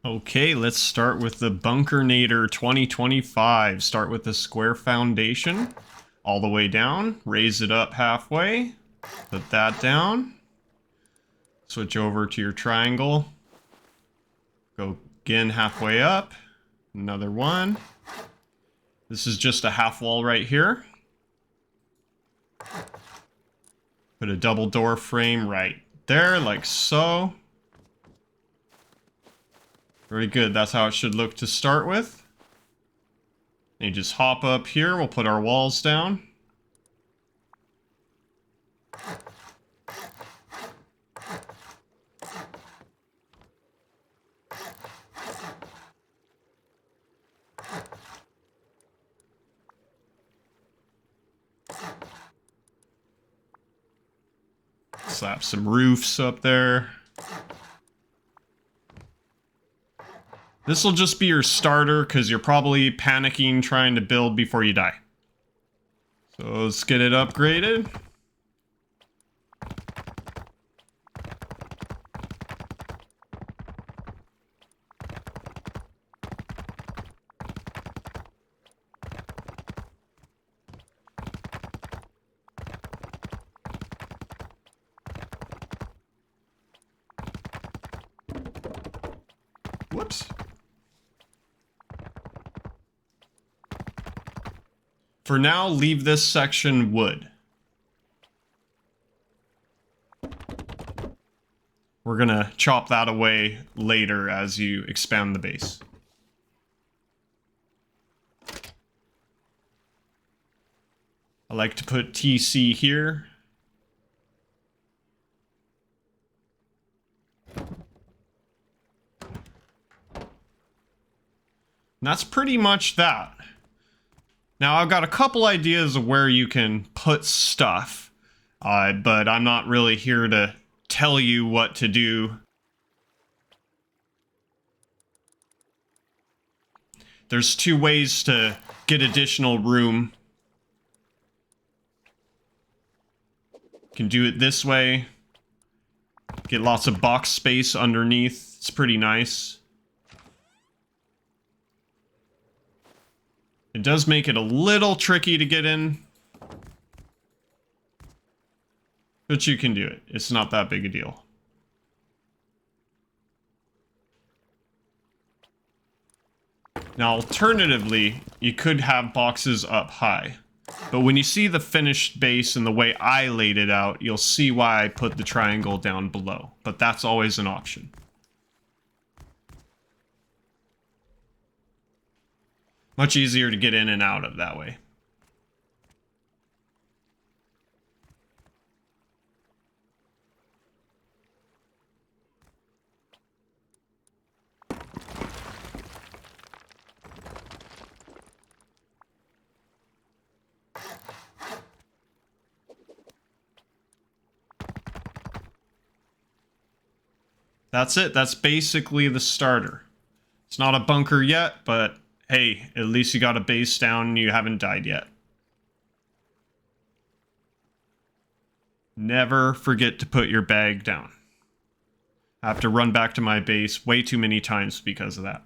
Okay, let's start with the BunkerNador 2025. Start with the square foundation all the way down. Raise it up halfway. Put that down. Switch over to your triangle. Go again halfway up. Another one. This is just a half wall right here. Put a double door frame right there, like so. Very good. That's how it should look to start with. And you just hop up here. We'll put our walls down. Slap some roofs up there. This will just be your starter because you're probably panicking trying to build before you die. So let's get it upgraded. Whoops. For now, leave this section wood. We're gonna chop that away later as you expand the base. I like to put TC here. And that's pretty much that. Now, I've got a couple ideas of where you can put stuff, but I'm not really here to tell you what to do. There's two ways to get additional room. You can do it this way. Get lots of box space underneath. It's pretty nice. It does make it a little tricky to get in. But you can do it. It's not that big a deal. Now, alternatively, you could have boxes up high. But when you see the finished base and the way I laid it out, you'll see why I put the triangle down below. But that's always an option. Much easier to get in and out of that way. That's it. That's basically the starter. It's not a bunker yet, but hey, at least you got a base down and you haven't died yet. Never forget to put your bag down. I have to run back to my base way too many times because of that.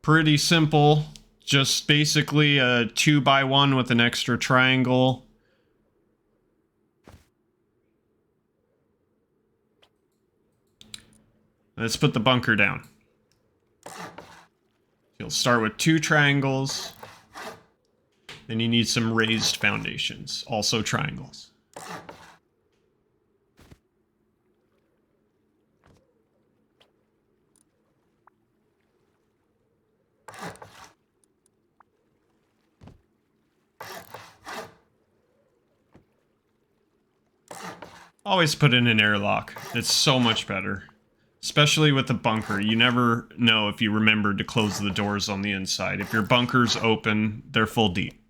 Pretty simple. Just basically a 2x1 with an extra triangle. Let's put the bunker down. You'll start with 2 triangles. Then you need some raised foundations, also triangles. Always put in an airlock. It's so much better. Especially with the bunker. You never know if you remembered to close the doors on the inside. If your bunker's open, they're full deep.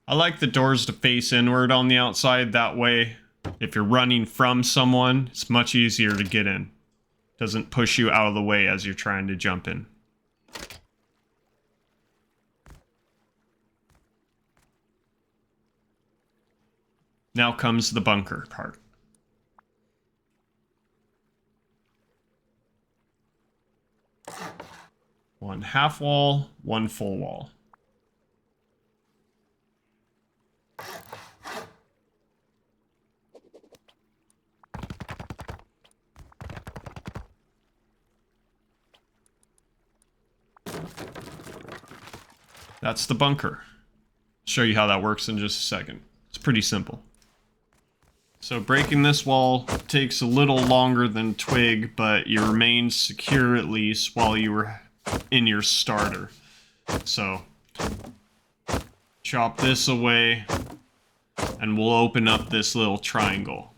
I like the doors to face inward on the outside. That way, if you're running from someone, it's much easier to get in. Doesn't push you out of the way as you're trying to jump in. Now comes the bunker part. One half wall, one full wall. That's the bunker. I'll show you how that works in just a second. It's pretty simple. So breaking this wall takes a little longer than twig, but you remain secure at least while you were in your starter. So chop this away and we'll open up this little triangle.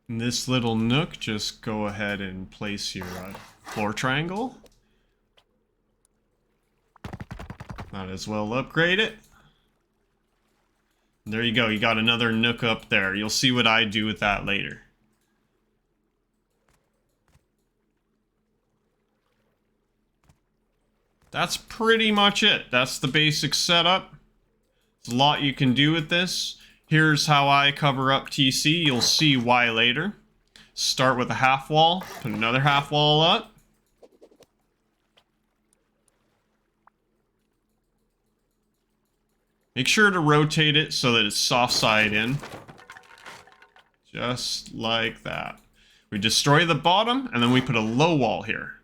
In this little nook, just go ahead and place your floor triangle. Might as well upgrade it. There you go, you got another nook up there. You'll see what I do with that later. That's pretty much it. That's the basic setup. There's a lot you can do with this. Here's how I cover up TC. You'll see why later. Start with a half wall, put another half wall up. Make sure to rotate it so that it's soft side in. Just like that. We destroy the bottom, and then we put a low wall here.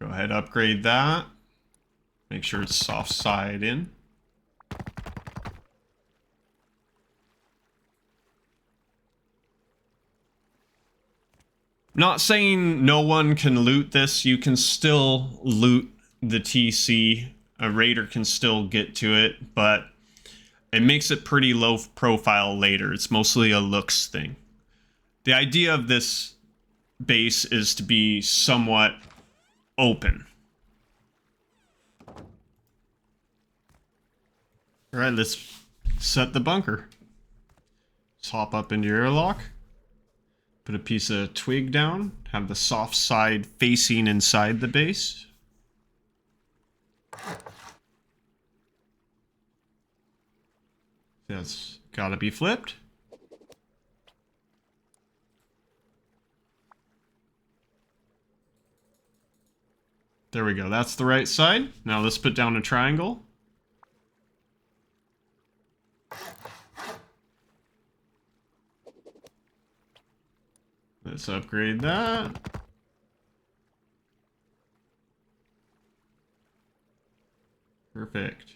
Go ahead, upgrade that. Make sure it's soft side in. Not saying no one can loot this. You can still loot the TC. A raider can still get to it, but it makes it pretty low profile later. It's mostly a looks thing. The idea of this base is to be somewhat open. Alright, let's set the bunker. Just hop up into your airlock. Put a piece of twig down. Have the soft side facing inside the base. That's gotta be flipped. There we go. That's the right side. Now let's put down a triangle. Let's upgrade that. Perfect.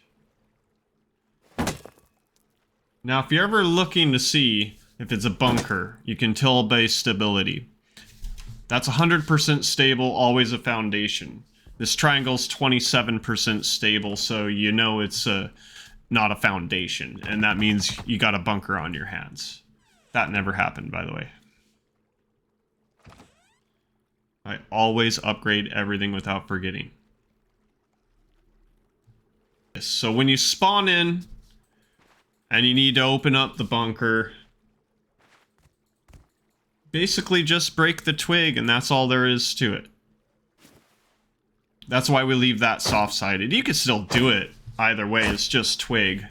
Now, if you're ever looking to see if it's a bunker, you can tell by stability. That's 100% stable, always a foundation. This triangle's 27% stable, so you know it's not a foundation, and that means you got a bunker on your hands. That never happened, by the way. I always upgrade everything without forgetting. So when you spawn in and you need to open up the bunker, basically just break the twig and that's all there is to it. That's why we leave that soft-sided. You can still do it either way, it's just twig.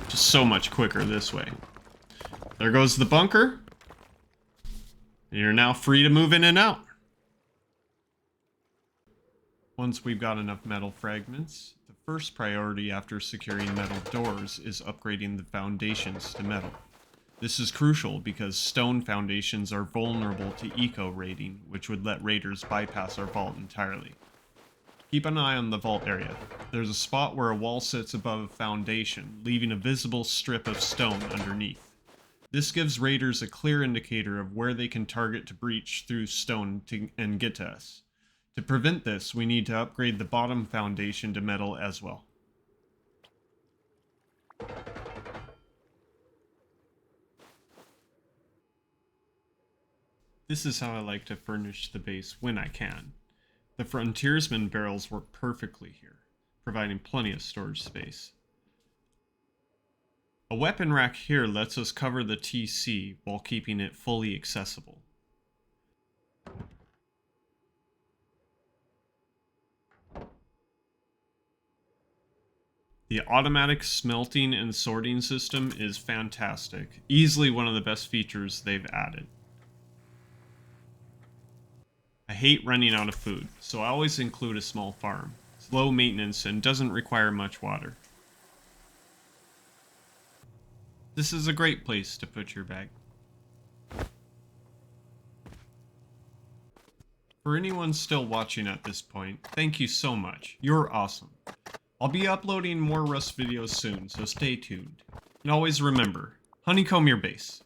Just so much quicker this way. There goes the bunker. You're now free to move in and out. Once we've got enough metal fragments, the first priority after securing metal doors is upgrading the foundations to metal. This is crucial because stone foundations are vulnerable to eco-raiding, which would let raiders bypass our vault entirely. Keep an eye on the vault area. There's a spot where a wall sits above a foundation, leaving a visible strip of stone underneath. This gives raiders a clear indicator of where they can target to breach through stone and get to us. To prevent this, we need to upgrade the bottom foundation to metal as well. This is how I like to furnish the base when I can. The frontiersman barrels work perfectly here, providing plenty of storage space. A weapon rack here lets us cover the TC while keeping it fully accessible. The automatic smelting and sorting system is fantastic, easily one of the best features they've added. I hate running out of food, so I always include a small farm. It's low maintenance and doesn't require much water. This is a great place to put your bag. For anyone still watching at this point, thank you so much. You're awesome. I'll be uploading more Rust videos soon, so stay tuned. And always remember, honeycomb your base.